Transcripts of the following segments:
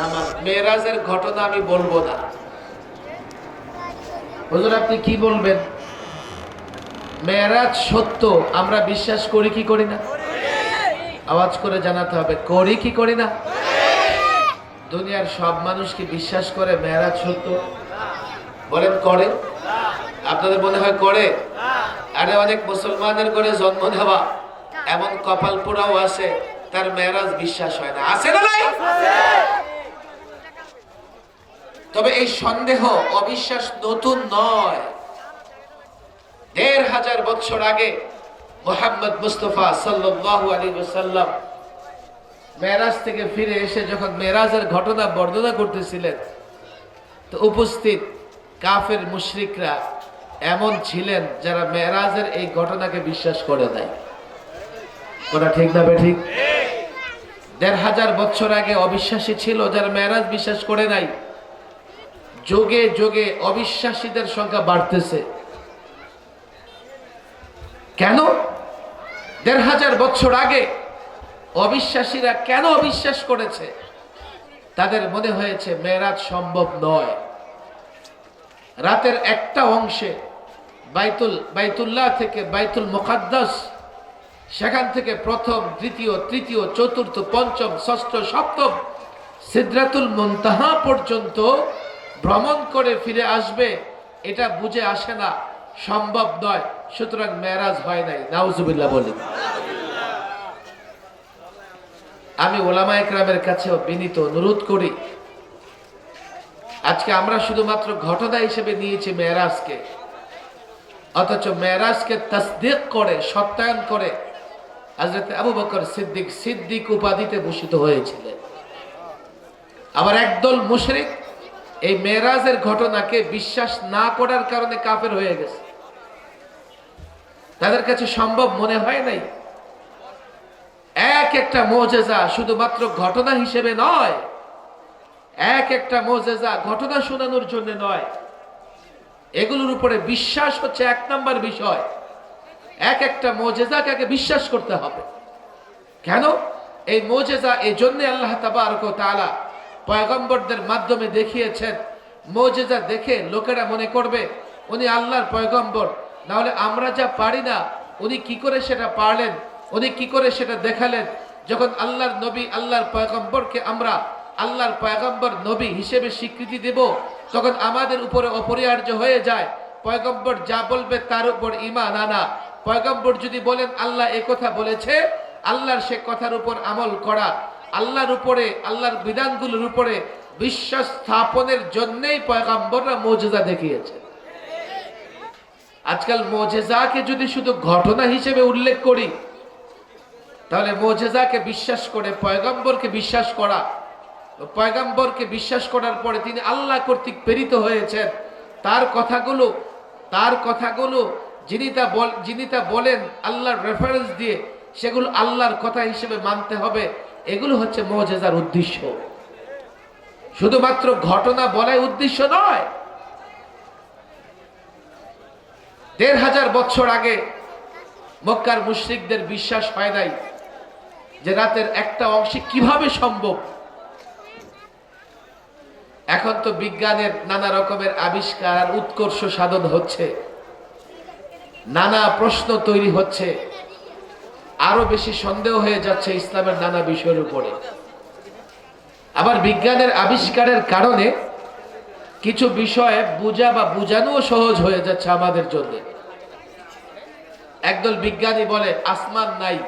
আমার মেরাজের ঘটনা আমি বলবো না। হুজুর আপনি কি বলবেন? মেরাজ সত্য আমরা বিশ্বাস করি কি করি না? আওয়াজ করে জানাতে হবে, করি কি করি না? দুনিয়ার সব মানুষ কি বিশ্বাস করে মেরাজ সত্য? বলেন করে? আপনাদের মনে হয় করে? আরে অনেক মুসলমানের করে জন্ম নেওয়া এমন কপাল পোড়াও আছে, তার মেরাজ বিশ্বাস হয় না। আছে না নাই? তবে এই সন্দেহ অবিশ্বাস নতুন নয়। ১৫০০ বছর আগে মুহাম্মদ মুস্তাফা সাল্লাল্লাহু আলাইহি ওয়াসাল্লাম মেরাজ থেকে ফিরে এসে যখন মেরাজের ঘটনা বর্ণনা করতেছিলেন, তো উপস্থিত কাফের মুশরিকরা এমন ছিলেন যারা মেরাজের এই ঘটনাকে বিশ্বাস করে নাই। কথা ঠিক না ঠিক? ১৫০০ বছর আগে অবিশ্বাসী ছিল যারা মেরাজ বিশ্বাস করে নাই। যুগে যুগে অবিশ্বাসীদের সংখ্যা বাড়তেছে। কেন? ১৫০০ বছর আগে অবিশ্বাসীরা কেন অবিশ্বাস করেছে? তাদের মনে হয়েছে মেরাজ সম্ভব নয়। রাতের একটা অংশে বাইতুল্লাহ থেকে বাইতুল মুকাদ্দাস, সেখান থেকে প্রথম, দ্বিতীয়, তৃতীয়, চতুর্থ, পঞ্চম, ষষ্ঠ, সপ্তম সিদরাতুল মুনতাহা পর্যন্ত ভ্রমণ করে ফিরে আসবে, এটা বুঝে আসে না, সম্ভব নয়। সুতরাং মেরাজ হয় নাই। নাউজুবিল্লাহ বলি। আমি ওলামা একরামের কাছেও বিনীত অনুরোধ করি, আজকে আমরা শুধুমাত্র ঘটনা হিসেবে নিয়েছি মেরাজকে, অথচ মেরাজকে তাসদীক করে, সত্যায়ন করে হযরত আবু বকর সিদ্দিক সিদ্দিক উপাধিতে ভূষিত হয়েছিলেন। আবার একদল মুশরিক এই মেরাজের ঘটনাকে বিশ্বাস না করার কারণে কাফের হয়ে গেছে। তাদের কাছে সম্ভব মনে হয় নাই। এক একটা মুজিজা শুধুমাত্র ঘটনা হিসেবে নয়, এক একটা মুজিজা ঘটনা শোনানোর জন্য নয়, এগুলোর উপরে বিশ্বাস হচ্ছে ১ নাম্বার বিষয়। এক একটা মুজিজাকে আগে বিশ্বাস করতে হবে। কেন? এই মুজিজা এই জন্য আল্লাহ তাবারক ওয়া তাআলা পয়গম্বরদের মাধ্যমে দেখিয়েছেন। মুজিজা দেখে লোকেরা মনে করবে উনি আল্লাহর পয়গম্বর, না হলে আমরা যা পারি না উনি কি করে সেটা পারলেন, উনি কি করে সেটা দেখালেন। যখন আল্লাহর নবী, আল্লাহর পয়গম্বরকে আমরা আল্লাহর পয়গম্বর নবী হিসেবে স্বীকৃতি দেব, তখন আমাদের উপরে অপরিহার্য হয়ে যায় পয়গম্বর যা বলবে তার উপর ঈমান আনা। পয়গম্বর যদি বলেন আল্লাহ এই কথা বলেছে, আল্লাহর সে কথার উপর আমল করা, আল্লাহর উপরে, আল্লাহর বিধানগুলোর উপরে বিশ্বাস স্থাপনের জন্যই পয়গম্বররা মুজিজা দেখিয়েছে। আজকাল মুজিজাকে যদি শুধু ঘটনা হিসেবে উল্লেখ করি, তাহলে মুজিজাকে বিশ্বাস করে পয়গম্বরকে বিশ্বাস করা, পয়গম্বরকে বিশ্বাস করার পরে তিনি আল্লাহ কর্তৃক প্রেরিত হয়েছেন, তার কথাগুলো যিনি তা বলেন আল্লাহর রেফারেন্স দিয়ে, সেগুলো আল্লাহর কথা হিসেবে মানতে হবে। এগুলো হচ্ছে মুজিজার উদ্দেশ্য। শুধুমাত্র ঘটনা বলাই উদ্দেশ্য নয়। ১৫০০ বছর আগে মক্কার মুশরিকদের বিশ্বাস হয় নাই যে রাতের একটা অংশে কিভাবে সম্ভব। এখন তো বিজ্ঞানের নানা রকমের আবিষ্কার, উৎকর্ষ সাধন হচ্ছে, নানা প্রশ্ন তৈরি হচ্ছে, আরো বেশি সন্দেহ হয়ে যাচ্ছে ইসলামের নানা বিষয়ের উপরে। আবার বিজ্ঞানের আবিষ্কারের কারণে কিছু বিষয়ে বোঝা বা বোঝানোও সহজ হয়ে যাচ্ছে আমাদের জন্য। একদল বিজ্ঞানী বলে আসমান নাই,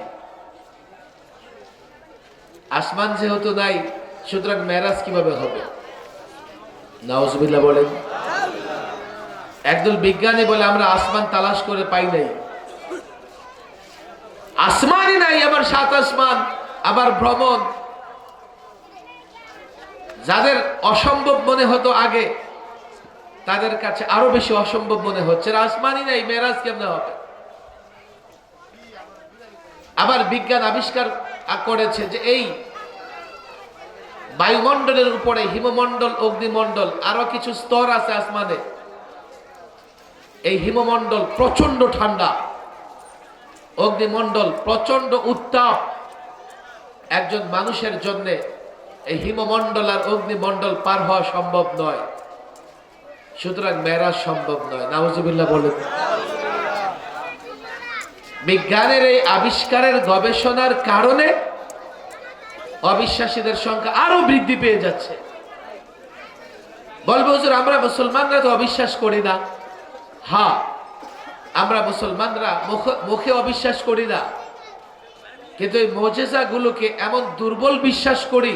আসমান যেহেতু নাই সুতরাং মেরাজ কিভাবে হবে? নাউজুবিল্লাহ বলেন। একদল বিজ্ঞানী বলে আমরা আসমান তালাশ করে পাই নাই, আসমানই নাই, আবার ৭ আসমান, আবার ভ্রমণ। যাদের অসম্ভব মনে হতো আগে, তাদের কাছে আরো বেশি অসম্ভব মনে হচ্ছে, আসমানই নাই, মেরাজ কেমনে হবে? আবার বিজ্ঞান আবিষ্কার করেছে যে এই বায়ুমণ্ডলের উপরে হিমমণ্ডল, অগ্নিমণ্ডল, আরো কিছু স্তর আছে আসমানে। এই হিমমণ্ডল প্রচন্ড ঠান্ডা, অগ্নিমণ্ডল প্রচন্ড উত্তাপ। একজন মানুষের জন্য এই হিমমণ্ডল আর অগ্নিমণ্ডল পার হওয়া সম্ভব নয়, সুতরাং মেরাজ সম্ভব নয়। নাউজুবিল্লাহ বলেন। বিজ্ঞানের এই আবিষ্কারের গবেষণার কারণে অবিশ্বাসীদের সংখ্যা আরো বৃদ্ধি পেয়ে যাচ্ছে। বলবো হুজুর আমরা মুসলমানরা তো অবিশ্বাস করি না। হ্যাঁ, আমরা মুসলমানরা মুখে অবিশ্বাস করি না, কিন্তু এই মুজিজাগুলোকে এমন দুর্বল বিশ্বাস করি,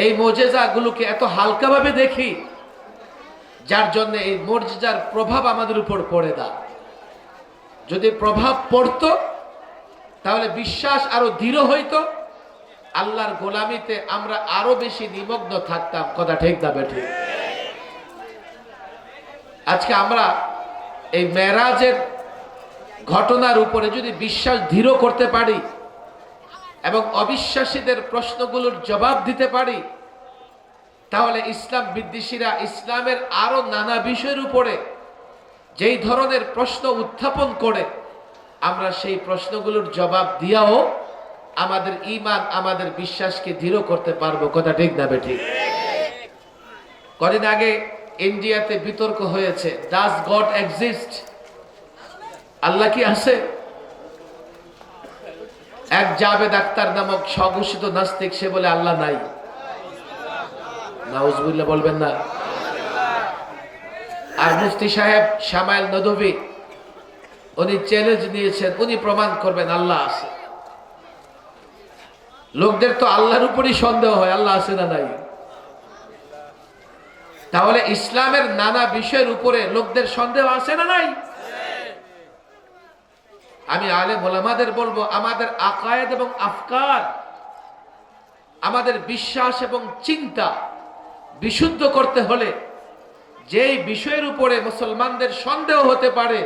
এই মুজিজাগুলোকে এত হালকাভাবে দেখি, যার জন্য এই মুজিজার প্রভাব আমাদের উপর পড়ে না। যদি প্রভাব পড়তো তাহলে বিশ্বাস আরো দৃঢ় হইতো, আল্লাহর গোলামিতে আমরা আরো বেশি নিমগ্ন থাকতাম। কথা ঠিক না বেঠিক? আজকে আমরা এই মেরাজের ঘটনার উপরে যদি বিশ্বাস দৃঢ় করতে পারি এবং অবিশ্বাসীদের প্রশ্নগুলোর জবাব দিতে পারি, তাহলে ইসলাম বিদ্বেষীরা ইসলামের আরো নানা বিষয়ের উপরে যেই ধরনের প্রশ্ন উত্থাপন করে, আমরা সেই প্রশ্নগুলোর জবাব দিয়াও আমাদের ঈমান, আমাদের বিশ্বাসকে দৃঢ় করতে পারবো। কথা ঠিক না বেঠিক? কদিন আগে ইন্ডিয়াতে বিতর্ক হয়েছে, ডাজ গড এক্সিস্ট? আল্লাহ কি আছে? এক জাবেদ আক্তার নামক স্বঘোষিত নাস্তিক, সে বলে আল্লাহ নাই। নাউজুবিল্লাহ বলবেন না? আর মুফতি সাহেব শামাইল নদভী, উনি চ্যালেঞ্জ নিয়েছেন, উনি প্রমাণ করবেন আল্লাহ আছে। লোকদের তো আল্লাহর উপরই সন্দেহ হয়, আল্লাহ আছে না নাই। তাহলে ইসলামের নানা বিষয়ের উপরে লোকদের সন্দেহ আছে না নাই? আমি আলেম ওলামাদের বলবো, আমাদের আকায়েদ এবং আফকার, আমাদের বিশ্বাস এবং চিন্তা বিশুদ্ধ করতে হলে যেই বিষয়ের উপরে মুসলমানদের সন্দেহ হতে পারে,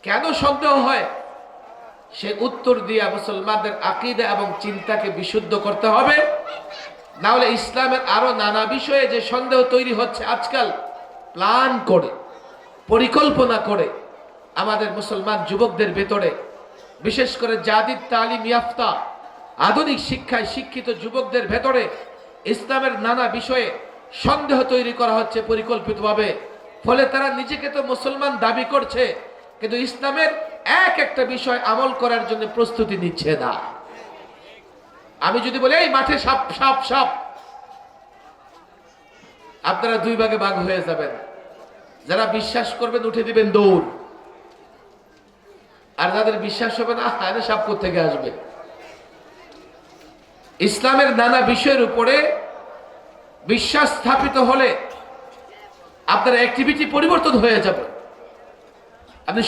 কেন সন্দেহ হয়, সে উত্তর দিয়া মুসলমানদের আকীদা এবং চিন্তাকে বিশুদ্ধ করতে হবে। না হলে ইসলামের আরো নানা বিষয়ে যে সন্দেহ তৈরি হচ্ছে আজকাল, প্ল্যান করে পরিকল্পনা করে আমাদের মুসলমান যুবকদের ভেতরে, বিশেষ করে জাদিদ তালিম ইয়াফতা আধুনিক শিক্ষায় শিক্ষিত যুবকদের ভেতরে ইসলামের নানা বিষয়ে সন্দেহ তৈরি করা হচ্ছে পরিকল্পিতভাবে। ফলে তারা নিজেকে তো মুসলমান দাবি করছে, কিন্তু ইসলামের এক একটা বিষয় আমল করার জন্য প্রস্তুতি নিচ্ছে না। আমি যদি বলি এই মাঠে সাপ সাপ সাপ, আপনারা দুই ভাগে ভাগ হয়ে যাবেন। যারা বিশ্বাস করবেন উঠে দিবেন দৌড়, আর যাদের বিশ্বাস হবে না, সাপ কোথেকে আসবে। ইসলামের নানা বিষয়ের উপরে বিশ্বাস স্থাপিত হলে আপনার অ্যাক্টিভিটি পরিবর্তন হয়ে যাবে। আপনি